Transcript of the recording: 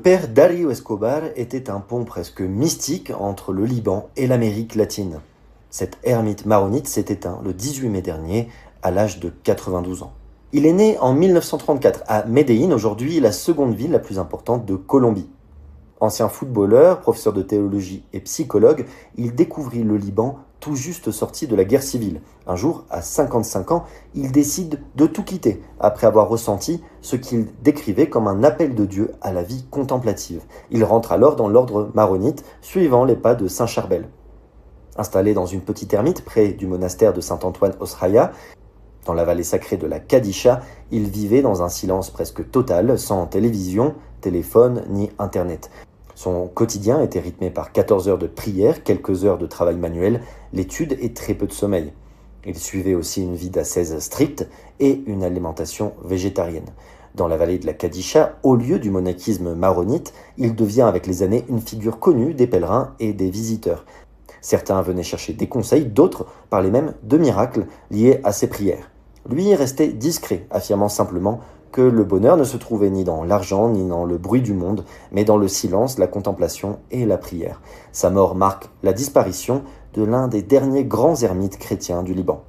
père Dario Escobar était un pont presque mystique entre le Liban et l'Amérique latine. Cet ermite maronite s'est éteint le 18 mai dernier à l'âge de 92 ans. Il est né en 1934 à Medellín, aujourd'hui la seconde ville la plus importante de Colombie. Ancien footballeur, professeur de théologie et psychologue, il découvrit le Liban tout juste sorti de la guerre civile. Un jour, à 55 ans, il décide de tout quitter, après avoir ressenti ce qu'il décrivait comme un appel de Dieu à la vie contemplative. Il rentre alors dans l'ordre maronite, suivant les pas de Saint Charbel. Installé dans une petite ermite près du monastère de Saint-Antoine Osraya, dans la vallée sacrée de la Kadisha, il vivait dans un silence presque total, sans télévision, téléphone ni internet. Son quotidien était rythmé par 14 heures de prière, quelques heures de travail manuel, l'étude et très peu de sommeil. Il suivait aussi une vie d'ascèse stricte et une alimentation végétarienne. Dans la vallée de la Kadisha, au lieu du monachisme maronite, il devient avec les années une figure connue des pèlerins et des visiteurs. Certains venaient chercher des conseils, d'autres parlaient même de miracles liés à ses prières. Lui restait discret, affirmant simplement que le bonheur ne se trouvait ni dans l'argent, ni dans le bruit du monde, mais dans le silence, la contemplation et la prière. Sa mort marque la disparition de l'un des derniers grands ermites chrétiens du Liban.